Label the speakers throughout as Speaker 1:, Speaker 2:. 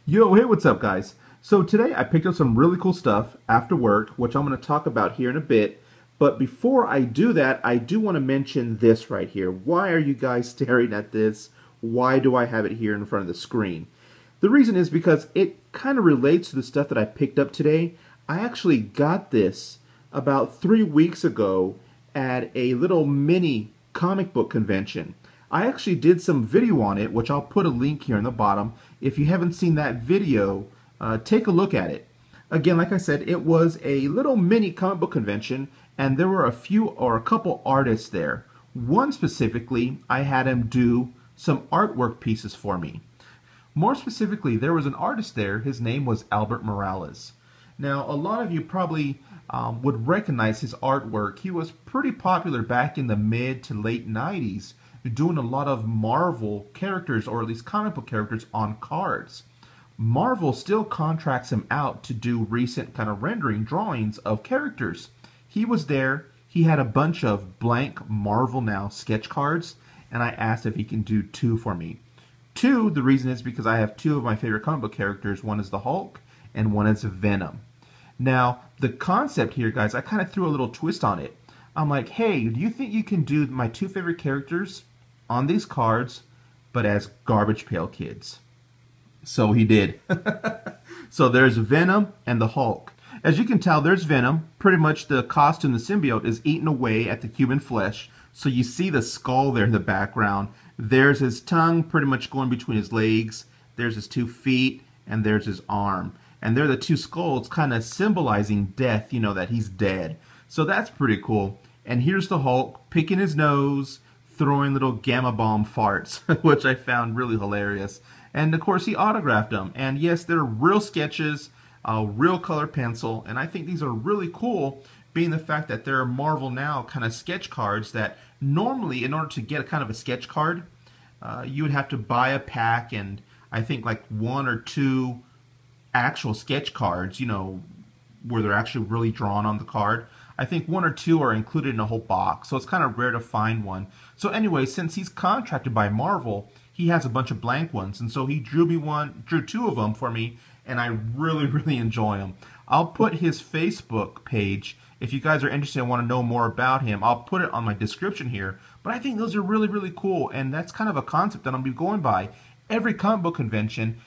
Speaker 1: Yo, hey, what's up, guys? So today I picked up some really cool stuff after work, which I'm going to talk about here in a bit. But before I do that, I do want to mention this right here. Why are you guys staring at this? Why do I have it here in front of the screen? The reason is because it kind of relates to the stuff that I picked up today. I actually got this about 3 weeks ago at a little mini comic book convention. I actually did some video on it, which I'll put a link here in the bottom. If you haven't seen that video, take a look at it. Again, like I said, it was a little mini comic book convention, and there were a couple artists there. One specifically, I had him do some artwork pieces for me. More specifically, there was an artist there. His name was Albert Morales. Now, a lot of you probably would recognize his artwork. He was pretty popular back in the mid to late 90s, doing a lot of Marvel characters, or at least comic book characters, on cards. Marvel still contracts him out to do recent kind of rendering drawings of characters. He was there. He had a bunch of blank Marvel Now sketch cards, and I asked if he can do two for me. Two, the reason is because I have two of my favorite comic book characters. One is the Hulk, and one is Venom. Now, the concept here, guys, I kind of threw a little twist on it. I'm like, hey, do you think you can do my two favorite characters on these cards, but as Garbage Pail Kids? So he did. So there's Venom and the Hulk. As you can tell, there's Venom. Pretty much the costume, the symbiote, is eating away at the human flesh. So you see the skull there in the background. There's his tongue pretty much going between his legs. There's his 2 feet, and there's his arm. And they're the two skulls kind of symbolizing death, you know, that he's dead. So that's pretty cool. And here's the Hulk picking his nose, throwing little gamma bomb farts, which I found really hilarious. And of course he autographed them. And yes, they're real sketches, real color pencil. And I think these are really cool, being the fact that they're Marvel Now kind of sketch cards that normally, in order to get a kind of a sketch card, you would have to buy a pack, and I think like 1 or 2 actual sketch cards, you know, where they're actually really drawn on the card. I think 1 or 2 are included in a whole box, so it's kind of rare to find one. So anyway, since he's contracted by Marvel, he has a bunch of blank ones, and so he drew 2 of them for me, and I really enjoy them. I'll put his Facebook page. If you guys are interested and want to know more about him, I'll put it on my description here. But I think those are really cool, and that's kind of a concept that I'm going to be going by. Every comic book convention,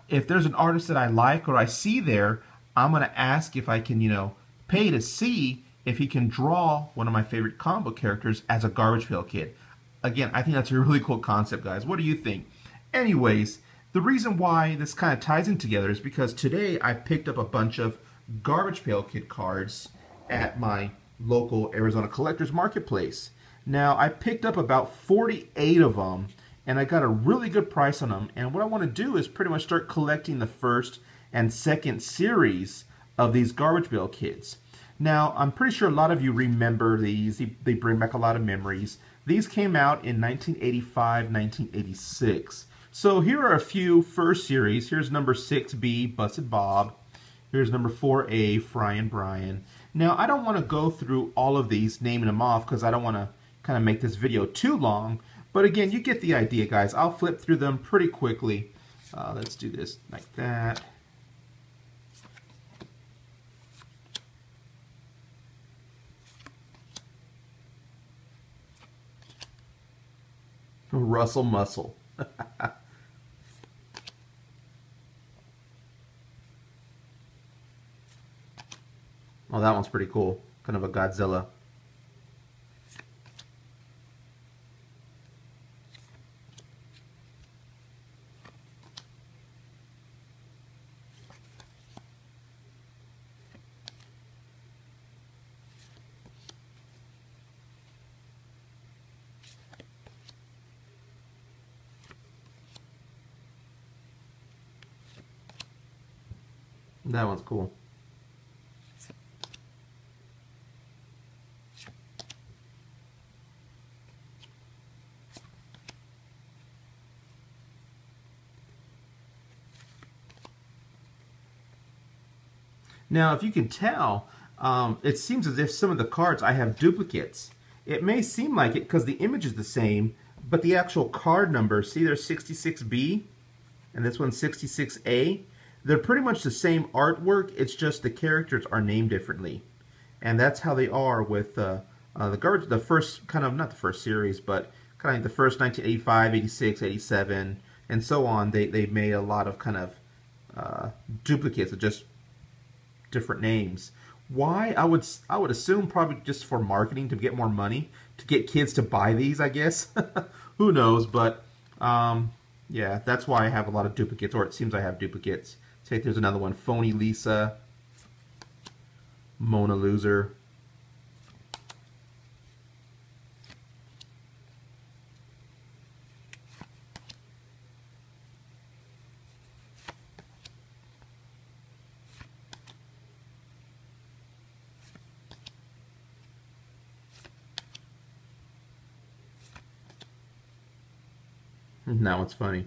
Speaker 1: if there's an artist that I like or I see there, I'm going to ask if I can, you know, pay to see if he can draw one of my favorite comic book characters as a Garbage Pail Kid. Again, I think that's a really cool concept, guys. What do you think? Anyways, the reason why this kind of ties in together is because today I picked up a bunch of Garbage Pail Kid cards at my local Arizona Collectors Marketplace. Now, I picked up about 48 of them, and I got a really good price on them. And what I want to do is pretty much start collecting the first and second series of these Garbage Pail Kids. Now, I'm pretty sure a lot of you remember these. They bring back a lot of memories. These came out in 1985, 1986. So here are a few first series. Here's number 6B, Busted Bob. Here's number 4A, Fry and Brian. Now, I don't want to go through all of these, naming them off, because I don't want to kind of make this video too long. But again, you get the idea, guys. I'll flip through them pretty quickly. Let's do this like that. Russell Muscle. Oh, that one's pretty cool. Kind of a Godzilla. That one's cool. Now, if you can tell, it seems as if some of the cards I have duplicates. It may seem like it because the image is the same, but the actual card number, see there's 66B, and this one's 66A. They're pretty much the same artwork, it's just the characters are named differently. And that's how they are with the garbage, the first, kind of, not the first series, but kind of like the first 1985, 86, 87, and so on. They made a lot of kind of duplicates of just different names. Why? I would assume probably just for marketing, to get more money, to get kids to buy these, I guess. Who knows? But yeah, that's why I have a lot of duplicates, or it seems I have duplicates. Say there's another one, Phony Lisa, Mona Loser. Now it's funny.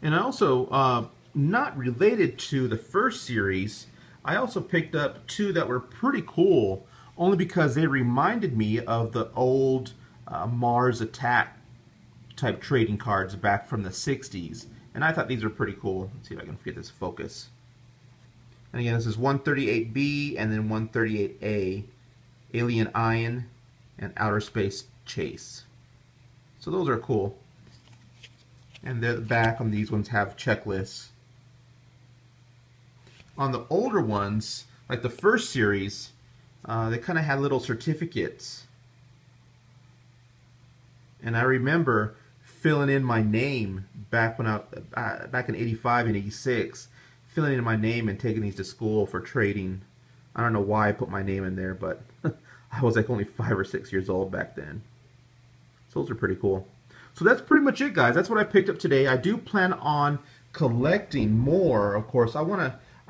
Speaker 1: And I also, not related to the first series, I also picked up two that were pretty cool, only because they reminded me of the old Mars Attack type trading cards back from the 60s. And I thought these were pretty cool. Let's see if I can get this focus. And again, this is 138B and then 138A, Alien Ion and Outer Space Chase. So those are cool. And the back on these ones have checklists. On the older ones, like the first series, they kind of had little certificates. And I remember filling in my name back when back in 85 and 86, filling in my name and taking these to school for trading. I don't know why I put my name in there, but I was like only 5 or 6 years old back then. So those are pretty cool. So that's pretty much it, guys. That's what I picked up today. I do plan on collecting more, of course. I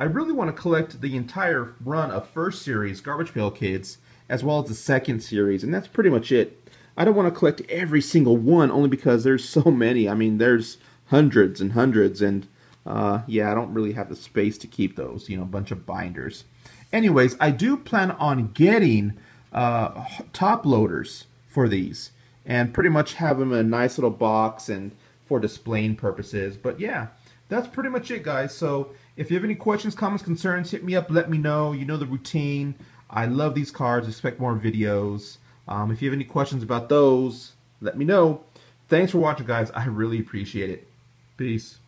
Speaker 1: really want to collect the entire run of first series Garbage Pail Kids, as well as the second series, and that's pretty much it. I don't want to collect every single one, only because there's so many. I mean, there's hundreds and hundreds, and yeah, I don't really have the space to keep those, you know, a bunch of binders. Anyways, I do plan on getting top loaders for these, and pretty much have them in a nice little box and for displaying purposes. But yeah, that's pretty much it, guys. So if you have any questions, comments, concerns, hit me up, let me know. You know the routine. I love these cards. Expect more videos. If you have any questions about those, let me know. Thanks for watching, guys. I really appreciate it. Peace.